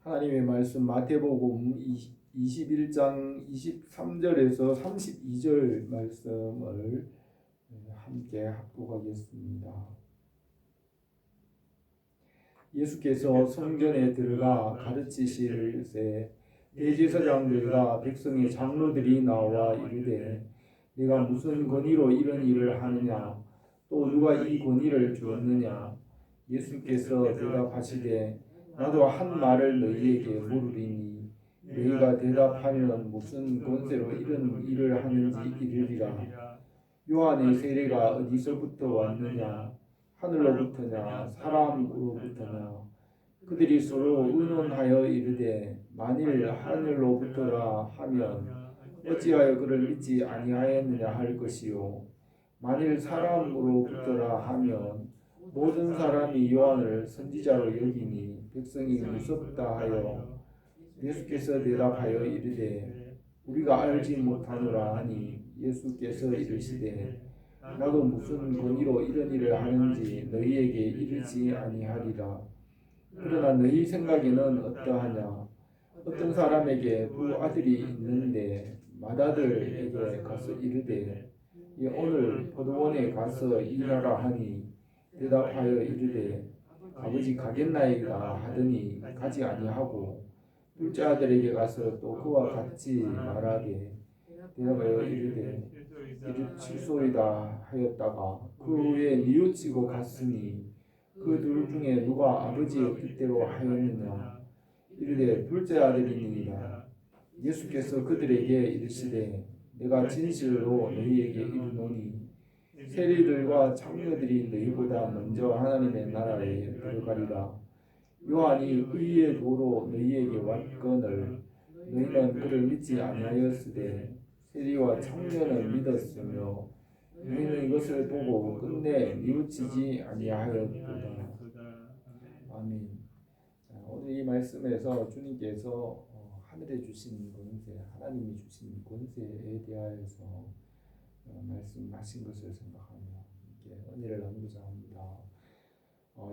하나님의 말씀 마태복음 21장 23절에서 32절 말씀을 함께 합독하겠습니다. 예수께서 성전에 들어가 가르치실새 대제사장들과 백성의 장로들이 나와 이르되 네가 무슨 권위로 이런 일을 하느냐 또 누가 이 권위를 주었느냐. 예수께서 대답하시되 나도 한 말을 너희에게 물으리니 너희가 대답하면 무슨 권세로 이런 일을 하는지 이르리라. 요한의 세례가 어디서부터 왔느냐 하늘로부터냐 사람으로부터냐. 그들이 서로 의논하여 이르되 만일 하늘로부터라 하면 어찌하여 그를 믿지 아니하였느냐 할 것이요 만일 사람으로부터라 하면 모든 사람이 요한을 선지자로 여기니 백성이 무섭다 하여. 예수께서 대답하여 이르되 우리가 알지 못하노라 하니 예수께서 이르시되 나도 무슨 권위로 이런 일을 하는지 너희에게 이르지 아니하리라. 그러나 너희 생각에는 어떠하냐. 어떤 사람에게 두 아들이 있는데 맏아들에게 가서 이르되 오늘 포도원에 가서 일하라 하니 대답하여 이르되 아버지 가겠나이다 하더니 가지 아니하고 둘째 아들에게 가서 또 그와 같이 말하되 대답하여 이르되 이르칠소이다 하였다가 그 후에 뉘우치고 갔으니 그 둘 중에 누가 아버지의 뜻대로 하였느냐. 이르되 둘째 아들이니이다. 예수께서 그들에게 이르시되 내가 진실로 너희에게 이르노니 세리들과 장로들이 너희보다 먼저 하나님의 나라에 들어가리라. 요한이 의의 도로 너희에게 왔거늘 너희는 그를 믿지 아니하였으되 세리와 청년은 믿었으며 너희는 이것을 보고 끝내 뉘우치지 아니하였도다. 아멘. 오늘 이 말씀에서 주님께서 하늘에 주신 권세, 하나님이 주신 권세에 대하여서 말씀하신 것을 생각하며 은혜를 나누고자 합니다.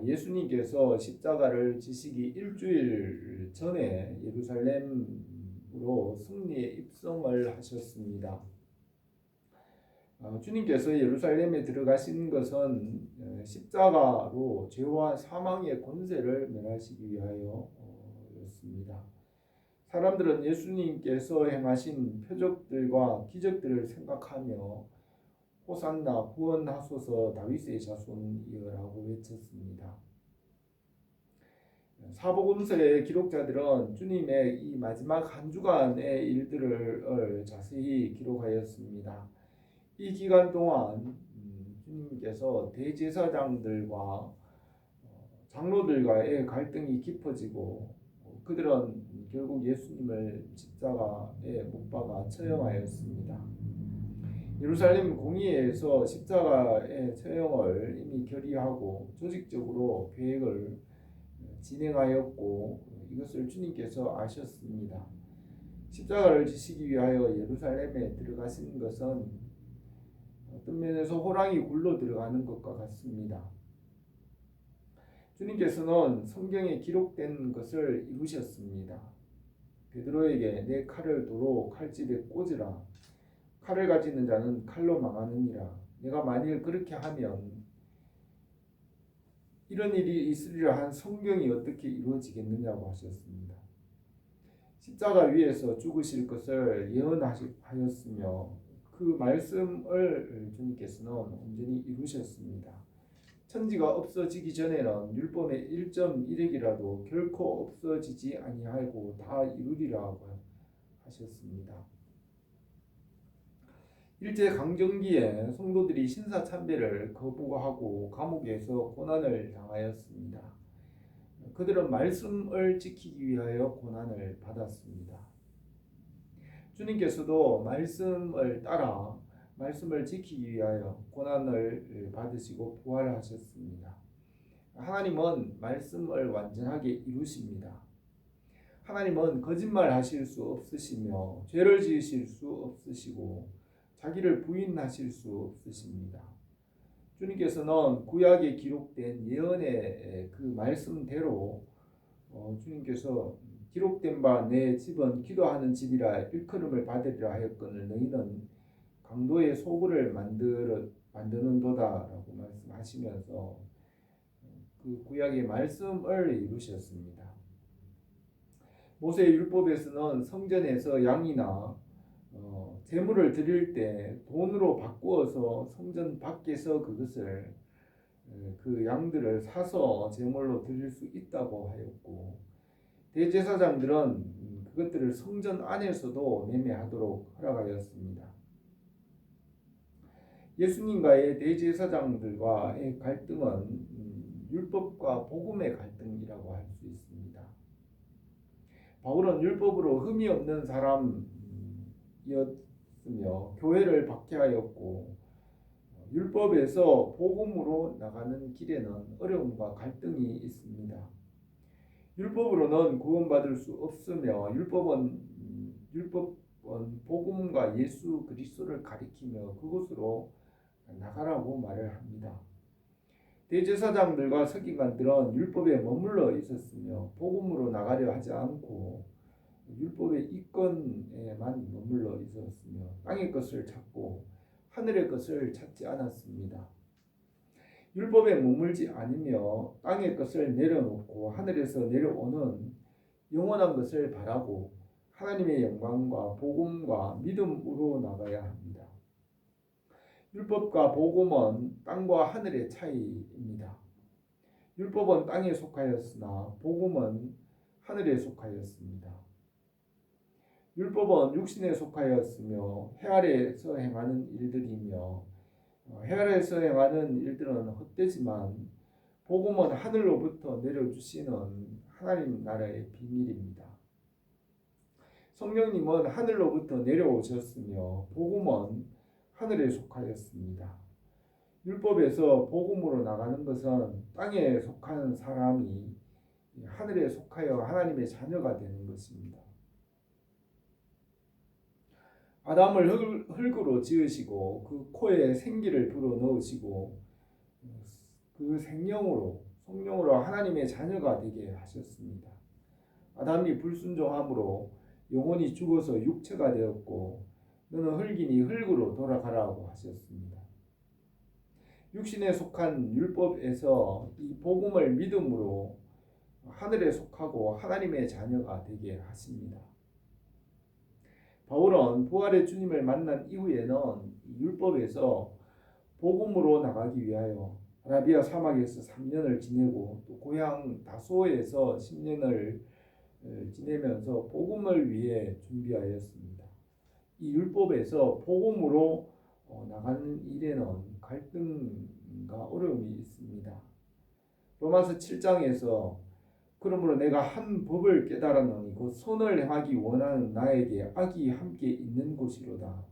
예수님께서 십자가를 지시기 일주일 전에 예루살렘으로 승리에 입성을 하셨습니다. 주님께서 예루살렘에 들어가신 것은 십자가로 죄와 사망의 권세를 멸하시기 위하여였습니다. 사람들은 예수님께서 행하신 표적들과 기적들을 생각하며 호산나 구원하소서 다윗의 자손이여라고 외쳤습니다. 사복음서의 기록자들은 주님의 이 마지막 한 주간의 일들을 자세히 기록하였습니다. 이 기간 동안 주님께서 대제사장들과 장로들과의 갈등이 깊어지고 그들은 결국 예수님을 십자가에 못 박아 처형하였습니다. 예루살렘 공의회에서 십자가의 처형을 이미 결의하고 조직적으로 계획을 진행하였고 이것을 주님께서 아셨습니다. 십자가를 지시기 위하여 예루살렘에 들어가신 것은 어떤 면에서 호랑이 굴로 들어가는 것과 같습니다. 주님께서는 성경에 기록된 것을 이루셨습니다. 베드로에게 내 칼을 도로 칼집에 꽂으라. 칼을 가지는 자는 칼로 망하느니라. 내가 만일 그렇게 하면 이런 일이 있으리라 한 성경이 어떻게 이루어지겠느냐고 하셨습니다. 십자가 위에서 죽으실 것을 예언하였으며 그 말씀을 주님께서는 온전히 이루셨습니다. 천지가 없어지기 전에는 율법의 1.1획이라도 결코 없어지지 아니하고 다 이루리라고 하셨습니다. 일제강점기에 성도들이 신사참배를 거부하고 감옥에서 고난을 당하였습니다. 그들은 말씀을 지키기 위하여 고난을 받았습니다. 주님께서도 말씀을 따라 말씀을 지키기 위하여 고난을 받으시고 부활하셨습니다. 하나님은 말씀을 완전하게 이루십니다. 하나님은 거짓말하실 수 없으시며 죄를 지으실 수 없으시고 자기를 부인하실 수 없으십니다. 주님께서는 구약에 기록된 예언의 그 말씀대로 주님께서 기록된 바 내 집은 기도하는 집이라 일컬음을 받으리라 하였거늘 너희는 강도의 소굴을 만드는도다라고 말씀하시면서 그 구약의 말씀을 이루셨습니다. 모세의 율법에서는 성전에서 양이나 제물을 드릴 때 돈으로 바꾸어서 성전 밖에서 그것을 그 양들을 사서 제물로 드릴 수 있다고 하였고, 대제사장들은 그것들을 성전 안에서도 매매하도록 허락하였습니다. 예수님과의 대제사장들과의 갈등은 율법과 복음의 갈등이라고 할 수 있습니다. 바울은 율법으로 흠이 없는 사람이었으며 교회를 박해하였고, 율법에서 복음으로 나가는 길에는 어려움과 갈등이 있습니다. 율법으로는 구원받을 수 없으며 율법은 복음과 예수 그리스도를 가리키며 그곳으로 나가라고 말을 합니다. 대제사장들과 서기관들은 율법에 머물러 있었으며 복음으로 나가려 하지 않고 율법의 이권에만 머물러 있었으며 땅의 것을 찾고 하늘의 것을 찾지 않았습니다. 율법에 머물지 않으며 땅의 것을 내려놓고 하늘에서 내려오는 영원한 것을 바라고 하나님의 영광과 복음과 믿음으로 나가야 합니다. 율법과 복음은 땅과 하늘의 차이입니다. 율법은 땅에 속하였으나 복음은 하늘에 속하였습니다. 율법은 육신에 속하였으며 해 아래에서 행하는 일들이며 해 아래에서 행하는 일들은 헛되지만 복음은 하늘로부터 내려주시는 하나님 나라의 비밀입니다. 성령님은 하늘로부터 내려오셨으며 복음은 하늘에 속하였습니다. 율법에서 복음으로 나가는 것은 땅에 속한 사람이 하늘에 속하여 하나님의 자녀가 되는 것입니다. 아담을 흙으로 지으시고 그 코에 생기를 불어넣으시고 그 성령으로 하나님의 자녀가 되게 하셨습니다. 아담이 불순종함으로 영혼이 죽어서 육체가 되었고 너는 흙이니 흙으로 돌아가라고 하셨습니다. 육신에 속한 율법에서 이 복음을 믿음으로 하늘에 속하고 하나님의 자녀가 되게 하십니다. 바울은 부활의 주님을 만난 이후에는 율법에서 복음으로 나가기 위하여 아라비아 사막에서 3년을 지내고 또 고향 다소에서 10년을 지내면서 복음을 위해 준비하였습니다. 이 율법에서 복음으로 나가는 일에는 갈등과 어려움이 있습니다. 로마서 7장에서 그러므로 내가 한 법을 깨달았노니 곧 선을 행하기 원하는 나에게 악이 함께 있는 것이로다.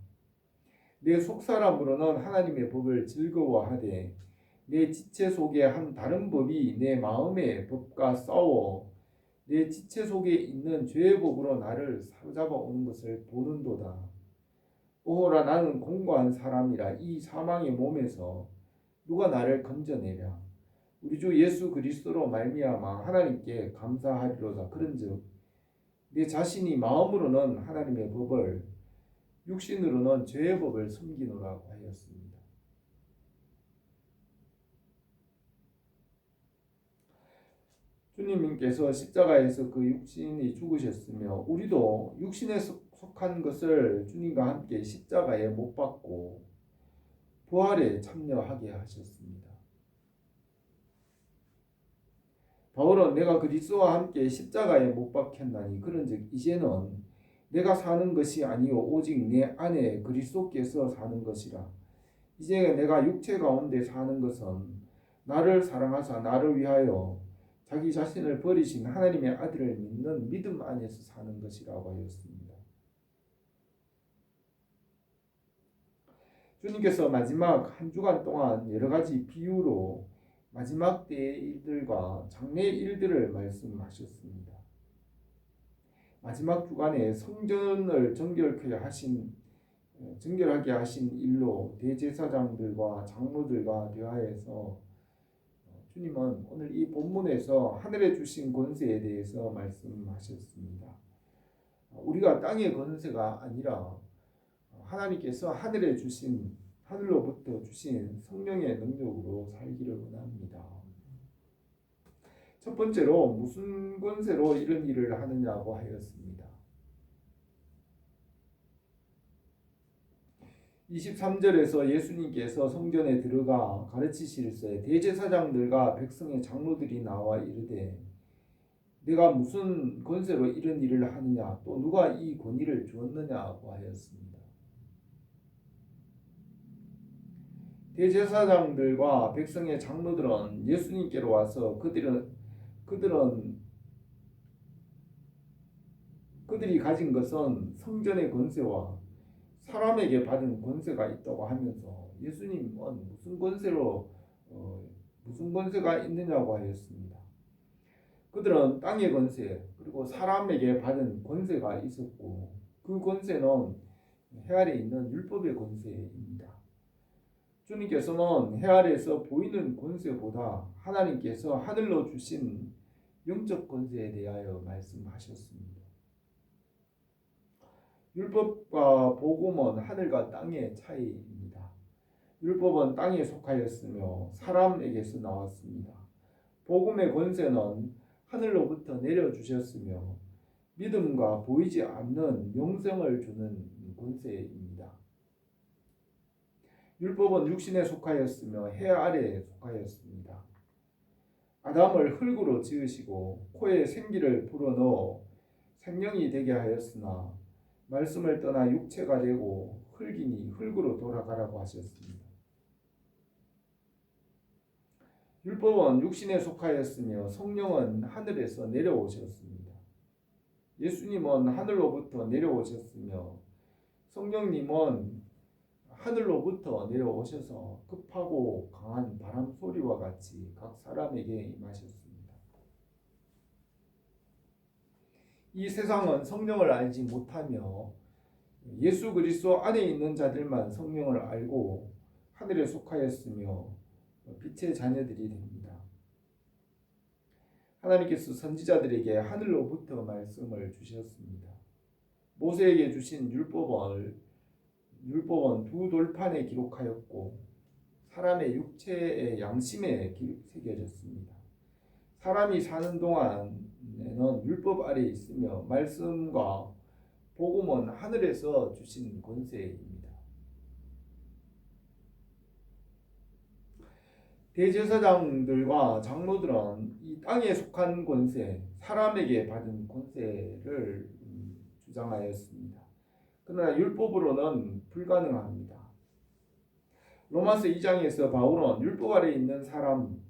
내 속사람으로는 하나님의 법을 즐거워하되 내 지체 속에 한 다른 법이 내 마음의 법과 싸워 내 지체 속에 있는 죄의 법으로 나를 사로잡아 오는 것을 보는도다. 오호라 나는 공고한 사람이라 이 사망의 몸에서 누가 나를 건져내랴. 우리 주 예수 그리스도로 말미암아 하나님께 감사하리로다. 그런즉 내 자신이 마음으로는 하나님의 법을 육신으로는 죄의 법을 섬기노라고 하였습니다. 주님께서 십자가에서 그 육신이 죽으셨으며 우리도 육신에 속한 것을 주님과 함께 십자가에 못 박고 부활에 참여하게 하셨습니다. 바울은 내가 그리스도와 함께 십자가에 못 박혔나니 그런즉 이제는 내가 사는 것이 아니요 오직 내 안에 그리스도께서 사는 것이라. 이제 내가 육체 가운데 사는 것은 나를 사랑하사 나를 위하여 자기 자신을 버리신 하나님의 아들을 믿는 믿음 안에서 사는 것이라고 하였습니다. 주님께서 마지막 한 주간 동안 여러 가지 비유로 마지막 때의 일들과 장래의 일들을 말씀하셨습니다. 마지막 주간에 성전을 정결하게 하신 일로 대제사장들과 장로들과 대하여서 주님은 오늘 이 본문에서 하늘에 주신 권세에 대해서 말씀하셨습니다. 우리가 땅의 권세가 아니라 하나님께서 하늘로부터 주신 성령의 능력으로 살기를 원합니다. 첫 번째로 무슨 권세로 이런 일을 하느냐고 하였습니다. 23절에서 예수님께서 성전에 들어가 가르치실세 대제사장들과 백성의 장로들이 나와 이르되 내가 무슨 권세로 이런 일을 하느냐 또 누가 이 권위를 주었느냐고 하였습니다. 대제사장들과 백성의 장로들은 예수님께로 와서 그들이 가진 것은 성전의 권세와 사람에게 받은 권세가 있다고 하면서 예수님은 무슨 권세가 있느냐고 하였습니다. 그들은 땅의 권세 그리고 사람에게 받은 권세가 있었고 그 권세는 해 아래 있는 율법의 권세입니다. 주님께서는 해 아래에서 보이는 권세보다 하나님께서 하늘로 주신 영적 권세에 대하여 말씀하셨습니다. 율법과 복음은 하늘과 땅의 차이입니다. 율법은 땅에 속하였으며 사람에게서 나왔습니다. 복음의 권세는 하늘로부터 내려주셨으며 믿음과 보이지 않는 영생을 주는 권세입니다. 율법은 육신에 속하였으며 해 아래에 속하였습니다. 아담을 흙으로 지으시고 코에 생기를 불어넣어 생명이 되게 하였으나 말씀을 떠나 육체가 되고 흙이니 흙으로 돌아가라고 하셨습니다. 율법은 육신에 속하였으며 성령은 하늘에서 내려오셨습니다. 예수님은 하늘로부터 내려오셨으며 성령님은 하늘로부터 내려오셔서 급하고 강한 바람 소리와 같이 각 사람에게 임하셨습니다. 이 세상은 성령을 알지 못하며 예수 그리스도 안에 있는 자들만 성령을 알고 하늘에 속하였으며 빛의 자녀들이 됩니다. 하나님께서 선지자들에게 하늘로부터 말씀을 주셨습니다. 모세에게 주신 율법은 두 돌판에 기록하였고 사람의 육체의 양심에 새겨졌습니다. 사람이 사는 동안에는 율법 아래 있으며 말씀과 복음은 하늘에서 주신 권세입니다. 대제사장들과 장로들은 이 땅에 속한 권세, 사람에게 받은 권세를 주장하였습니다. 그러나 율법으로는 불가능합니다. 로마서 2장에서 바울은 율법 아래 있는 사람은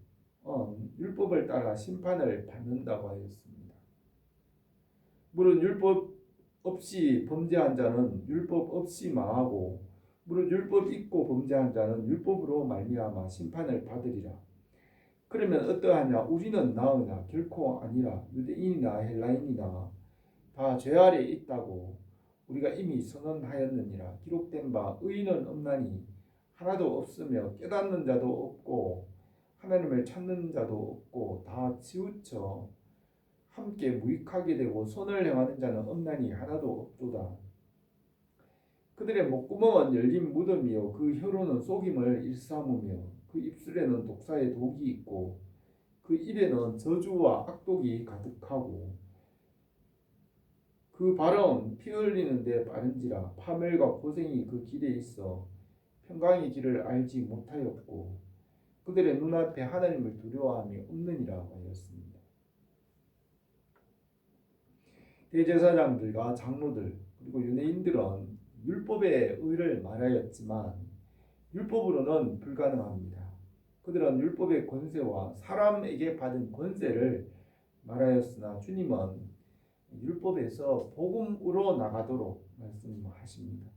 율법을 따라 심판을 받는다고 하였습니다. 무릇 율법 없이 범죄한 자는 율법 없이 망하고 무릇 율법 있고 범죄한 자는 율법으로 말미암아 심판을 받으리라. 그러면 어떠하냐? 우리는 나으냐? 결코 아니라 유대인이나 헬라인이나 다 죄 아래 있다고 우리가 이미 선언하였느니라. 기록된 바 의인은 없나니 하나도 없으며 깨닫는 자도 없고 하나님을 찾는 자도 없고 다 치우쳐 함께 무익하게 되고 선을 행하는 자는 없나니 하나도 없도다. 그들의 목구멍은 열린 무덤이요 그 혀로는 속임을 일삼으며 그 입술에는 독사의 독이 있고 그 입에는 저주와 악독이 가득하고 그 발은 피 흘리는 데 빠른지라 파멸과 고생이 그 길에 있어 평강의 길을 알지 못하였고 그들의 눈앞에 하나님을 두려워함이 없느니라 하였습니다. 대제사장들과 장로들 그리고 유대인들은 율법의 의를 말하였지만 율법으로는 불가능합니다. 그들은 율법의 권세와 사람에게 받은 권세를 말하였으나 주님은 율법에서 복음으로 나가도록 말씀하십니다.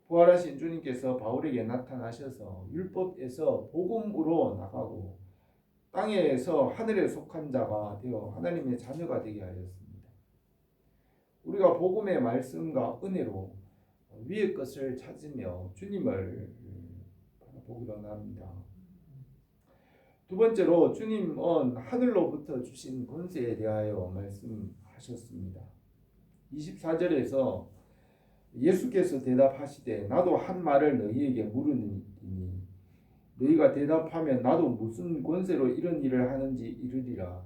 부활하신 주님께서 바울에게 나타나셔서 율법에서 복음으로 나가고 땅에서 하늘에 속한 자가 되어 하나님의 자녀가 되게 하였습니다. 우리가 복음의 말씀과 은혜로 위의 것을 찾으며 주님을 보기로 합니다. 두 번째로 주님은 하늘로부터 주신 권세에 대하여 말씀하셨습니다. 24절에서 예수께서 대답하시되 나도 한 말을 너희에게 물으니 너희가 대답하면 나도 무슨 권세로 이런 일을 하는지 이르리라.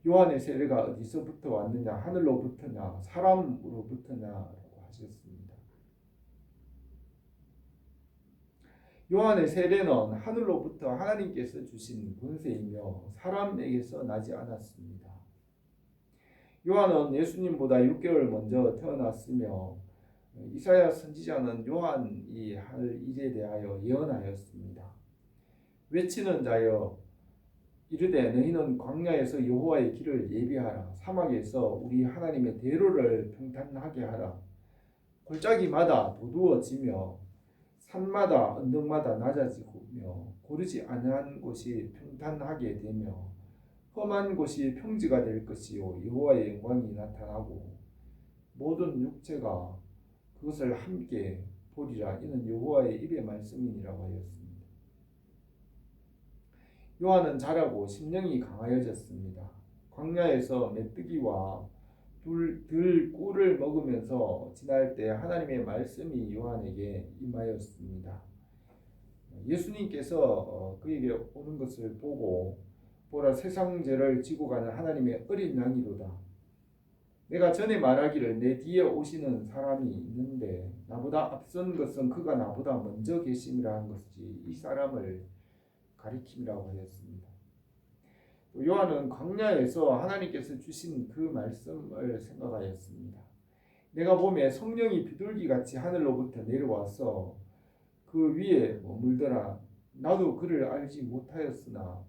요한의 세례가 어디서부터 왔느냐 하늘로부터냐 사람으로부터냐라고 하셨습니다. 요한의 세례는 하늘로부터 하나님께서 주신 권세이며 사람에게서 나지 않았습니다. 요한은 예수님보다 6개월 먼저 태어났으며 이사야 선지자는 요한이 할 일에 대하여 예언하였습니다. 외치는 자여 이르되 너희는 광야에서 여호와의 길을 예비하라. 사막에서 우리 하나님의 대로를 평탄하게 하라. 골짜기마다 도두어지며 산마다 언덕마다 낮아지며 고르지 않은 곳이 평탄하게 되며 험한 곳이 평지가 될 것이요 여호와의 영광이 나타나고 모든 육체가 그것을 함께 보리라. 이는 여호와의 입의 말씀이니라고 하였습니다. 요한은 자라고 심령이 강하여졌습니다. 광야에서 메뚜기와 들꿀을 먹으면서 지날 때 하나님의 말씀이 요한에게 임하였습니다. 예수님께서 그에게 오는 것을 보고 보라 세상 죄를 지고 가는 하나님의 어린 양이로다. 내가 전에 말하기를 내 뒤에 오시는 사람이 있는데 나보다 앞선 것은 그가 나보다 먼저 계심이라 한 것이지 이 사람을 가리킴이라고 하였습니다. 또 요한은 광야에서 하나님께서 주신 그 말씀을 생각하였습니다. 내가 보매 성령이 비둘기같이 하늘로부터 내려와서 그 위에 머물더라. 나도 그를 알지 못하였으나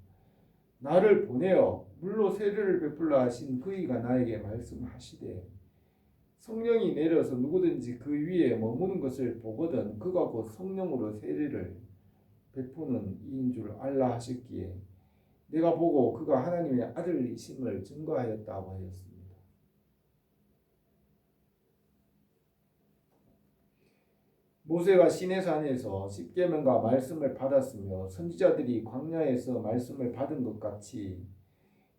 나를 보내어 물로 세례를 베풀라 하신 그이가 나에게 말씀하시되 성령이 내려서 누구든지 그 위에 머무는 것을 보거든 그가 곧 성령으로 세례를 베푸는 이인 줄 알라 하셨기에 내가 보고 그가 하나님의 아들이심을 증거하였다고 하였습니다. 모세가 시내산에서 십계명과 말씀을 받았으며 선지자들이 광야에서 말씀을 받은 것 같이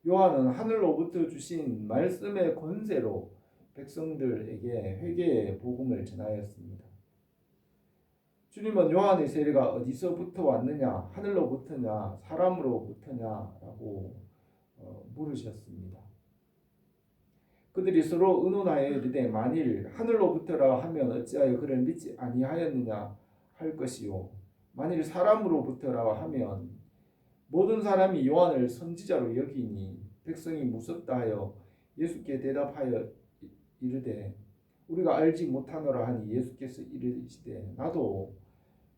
요한은 하늘로부터 주신 말씀의 권세로 백성들에게 회개의 복음을 전하였습니다. 주님은 요한의 세례가 어디서부터 왔느냐 하늘로부터냐 사람으로부터냐라고 물으셨습니다. 그들이 서로 의논하여 이르되 만일 하늘로부터라 하면 어찌하여 그를 믿지 아니하였느냐 할 것이요 만일 사람으로부터라 하면 모든 사람이 요한을 선지자로 여기니 백성이 무섭다 하여 예수께 대답하여 이르되 우리가 알지 못하노라 하니 예수께서 이르시되 나도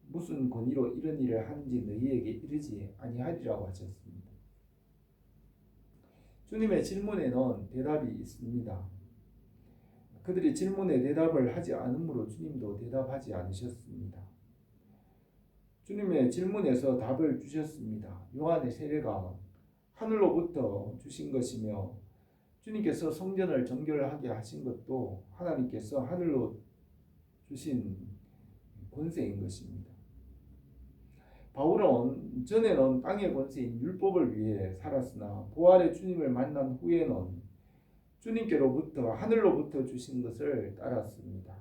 무슨 권위로 이런 일을 하는지 너희에게 이르지 아니하리라고 하셨습니다. 주님의 질문에는 대답이 있습니다. 그들이 질문에 대답을 하지 않으므로 주님도 대답하지 않으셨습니다. 주님의 질문에서 답을 주셨습니다. 요한의 세례가 하늘로부터 주신 것이며 주님께서 성전을 정결하게 하신 것도 하나님께서 하늘로 주신 권세인 것입니다. 바울은 전에는 땅의 권세인 율법을 위해 살았으나 부활의 주님을 만난 후에는 주님께로부터 하늘로부터 주신 것을 따랐습니다.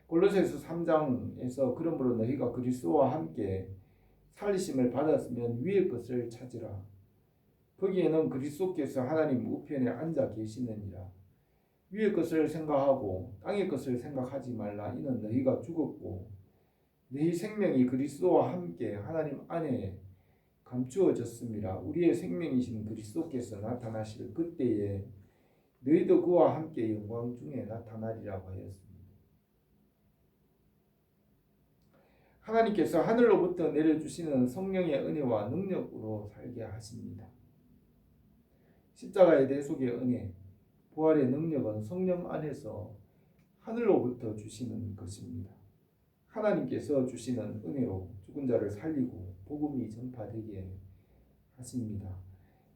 골로새서 3장에서 그러므로 너희가 그리스도와 함께 살리심을 받았으면 위의 것을 찾으라. 거기에는 그리스도께서 하나님 우편에 앉아 계시느니라. 위의 것을 생각하고 땅의 것을 생각하지 말라. 이는 너희가 죽었고 너희 생명이 그리스도와 함께 하나님 안에 감추어졌습니다. 우리의 생명이신 그리스도께서 나타나실 그때에 너희도 그와 함께 영광 중에 나타나리라고 하였습니다. 하나님께서 하늘로부터 내려주시는 성령의 은혜와 능력으로 살게 하십니다. 십자가의 대속의 은혜, 부활의 능력은 성령 안에서 하늘로부터 주시는 것입니다. 하나님께서 주시는 은혜로 죽은 자를 살리고 복음이 전파되게 하십니다.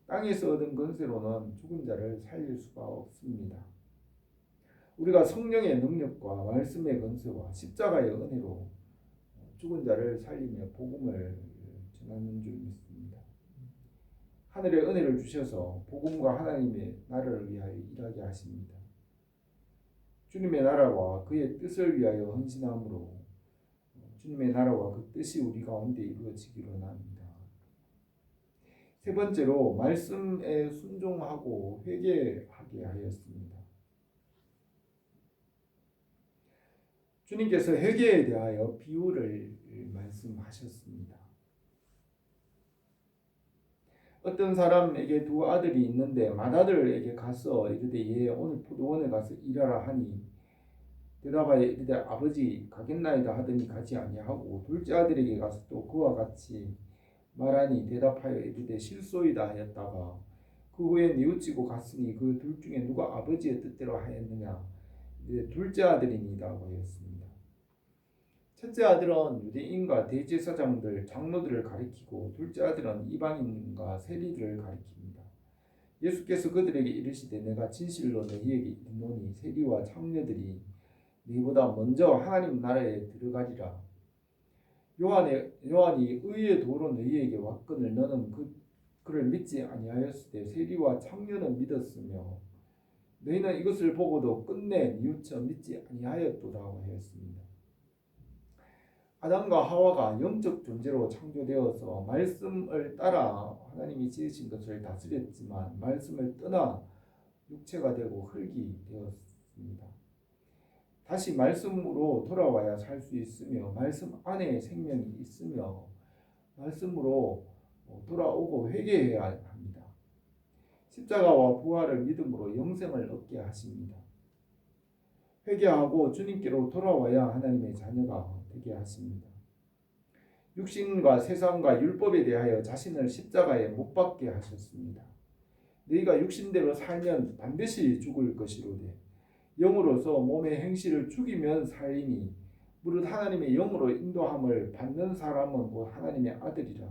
땅에서 얻은 권세로는 죽은 자를 살릴 수가 없습니다. 우리가 성령의 능력과 말씀의 권세와 십자가의 은혜로 죽은 자를 살리며 복음을 전하는 줄 믿습니다. 하늘의 은혜를 주셔서 복음과 하나님의 나라를 위하여 일하게 하십니다. 주님의 나라와 그의 뜻을 위하여 헌신함으로 주님의 나라와 그 뜻이 우리 가운데 이루어지기를 원합니다. 세 번째로 말씀에 순종하고 회개하게 하였습니다. 주님께서 회개에 대하여 비유를 말씀하셨습니다. 어떤 사람에게 두 아들이 있는데 맏아들에게 가서 이르되 얘 오늘 포도원에 가서 일하라 하니 대답하여 이르되 아버지 가겠나이다 하더니 가지 아니하고 둘째 아들에게 가서 또 그와 같이 말하니 대답하여 이르되 실소이다 하였다가 그 후에 뉘우치고 갔으니 그 둘 중에 누가 아버지의 뜻대로 하였느냐 이제 둘째 아들이니이다 하였습니다. 첫째 아들은 유대인과 대제사장들 장로들을 가리키고 둘째 아들은 이방인과 세리들을 가리킵니다. 예수께서 그들에게 이르시되 내가 진실로 너희에게 이르노니 세리와 장로들이 너희보다 먼저 하나님 나라에 들어가리라. 요한이 의의 도로 너희에게 왔거늘 너는 그를 믿지 아니하였을 때 세리와 장로는 믿었으며 너희는 이것을 보고도 끝내 뉘우쳐 믿지 아니하였도다 하였습니다. 아담과 하와가 영적 존재로 창조되어서 말씀을 따라 하나님이 지으신 것을 다스렸지만 말씀을 떠나 육체가 되고 흙이 되었습니다. 다시 말씀으로 돌아와야 살 수 있으며 말씀 안에 생명이 있으며 말씀으로 돌아오고 회개해야 합니다. 십자가와 부활을 믿음으로 영생을 얻게 하십니다. 회개하고 주님께로 돌아와야 하나님의 자녀가 되게 하십니다. 육신과 세상과 율법에 대하여 자신을 십자가에 못 박게 하셨습니다. 너희가 육신대로 살면 반드시 죽을 것이로되 영으로서 몸의 행실을 죽이면 살리니 무릇 하나님의 영으로 인도함을 받는 사람은 곧 하나님의 아들이라.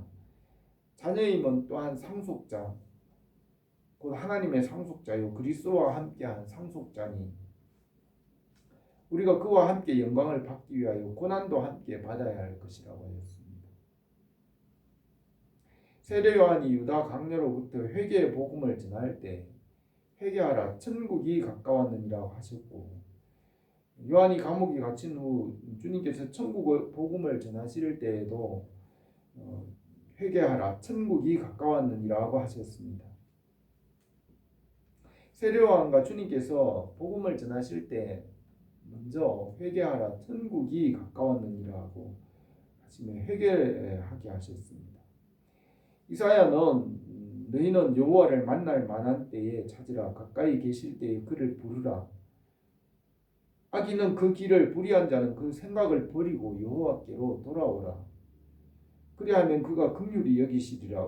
자녀임은 또한 상속자 곧 하나님의 상속자요 그리스도와 함께한 상속자니 우리가 그와 함께 영광을 받기 위하여 고난도 함께 받아야 할 것이라고 하였습니다. 세례 요한이 유다 강녀로부터 회개의 복음을 전할 때 회개하라 천국이 가까웠느니라고 하셨고 요한이 감옥에 갇힌 후 주님께서 천국의 복음을 전하실 때에도 회개하라 천국이 가까웠느니라고 하셨습니다. 세례 요한과 주님께서 복음을 전하실 때 먼저 회개하라 천국이 가까웠느니라고 하시며 회개하게 하셨습니다. 이사야는 너희는 여호와를 만날 만한 때에 찾으라 가까이 계실 때에 그를 부르라. 악인은 그 길을 불의한 자는 그 생각을 버리고 여호와께로 돌아오라. 그리하면 그가 긍휼히 여기시리라.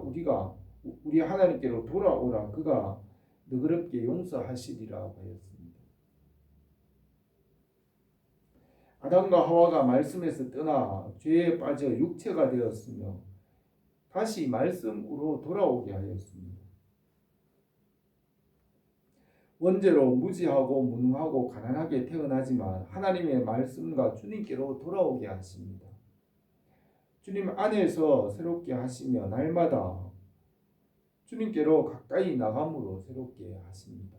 우리 하나님께로 돌아오라. 그가 너그럽게 용서하시리라고 하였습니다. 아담과 하와가 말씀에서 떠나 죄에 빠져 육체가 되었으며 다시 말씀으로 돌아오게 하였습니다. 원죄로 무지하고 무능하고 가난하게 태어나지만 하나님의 말씀과 주님께로 돌아오게 하십니다. 주님 안에서 새롭게 하시며 날마다 주님께로 가까이 나감으로 새롭게 하십니다.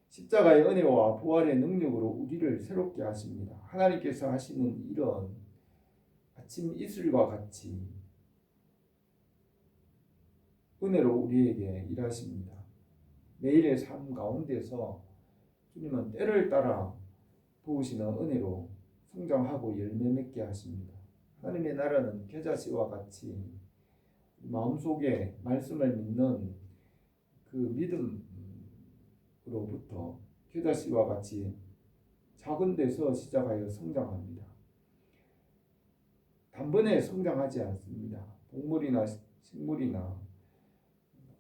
십자가의 은혜와 부활의 능력으로 우리를 새롭게 하십니다. 하나님께서 하시는 일은 아침 이슬과 같이 은혜로 우리에게 일하십니다. 매일의 삶 가운데서 주님은 때를 따라 부으시는 은혜로 성장하고 열매 맺게 하십니다. 하나님의 나라는 겨자씨와 같이 마음속에 말씀을 믿는 그 믿음으로부터 겨자씨와 같이 작은 데서 시작하여 성장합니다. 단번에 성장하지 않습니다. 동물이나 식물이나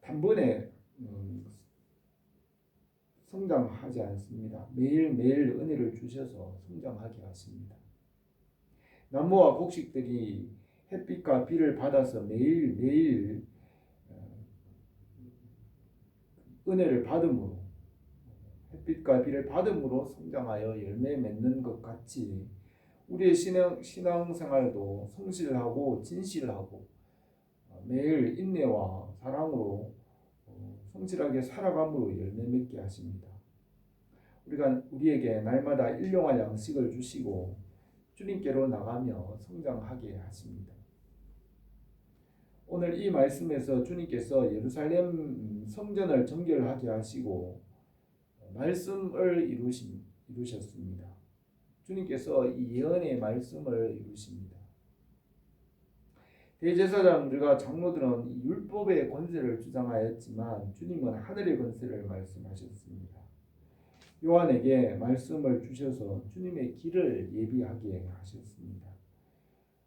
단번에 성장하지 않습니다. 매일매일 은혜를 주셔서 성장하게 하십니다. 나무와 곡식들이 햇빛과 비를 받아서 매일매일 은혜를 받음으로 햇빛과 비를 받음으로 성장하여 열매 맺는 것 같이 우리의 신앙생활도 성실하고 진실하고 매일 인내와 사랑으로 성실하게 살아감으로 열매 맺게 하십니다. 우리에게 날마다 일용할 양식을 주시고 주님께로 나가며 성장하게 하십니다. 오늘 이 말씀에서 주님께서 예루살렘 성전을 정결하게 하시고 말씀을 이루셨습니다. 주님께서 이 예언의 말씀을 이루십니다. 대제사장들과 장로들은 이 율법의 권세를 주장하였지만 주님은 하늘의 권세를 말씀하셨습니다. 요한에게 말씀을 주셔서 주님의 길을 예비하게 하셨습니다.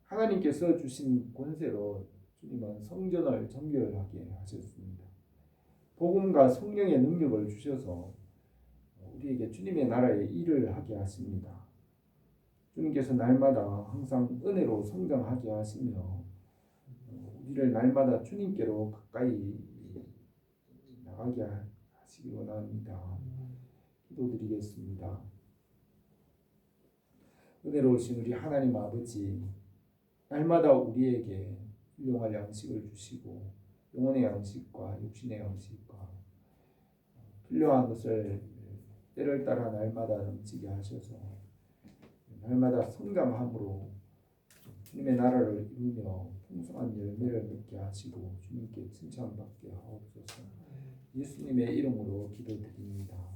하나님께서 주신 권세로 주님은 성전을 정결하게 하셨습니다. 복음과 성령의 능력을 주셔서 우리에게 주님의 나라의 일을 하게 하십니다. 주님께서 날마다 항상 은혜로 성장하게 하시며 우리를 날마다 주님께로 가까이 나가게 하시기 원합니다. 기도드리겠습니다. 은혜로우신 우리 하나님 아버지, 날마다 우리에게 일용할 양식을 주시고 영혼의 양식과 육신의 양식과 필요한 것을 때를 따라 날마다 넘치게 하셔서 날마다 성장함으로 주님의 나라를 이루며 풍성한 열매를 맺게 하시고 주님께 칭찬받게 하옵소서. 예수님의 이름으로 기도드립니다.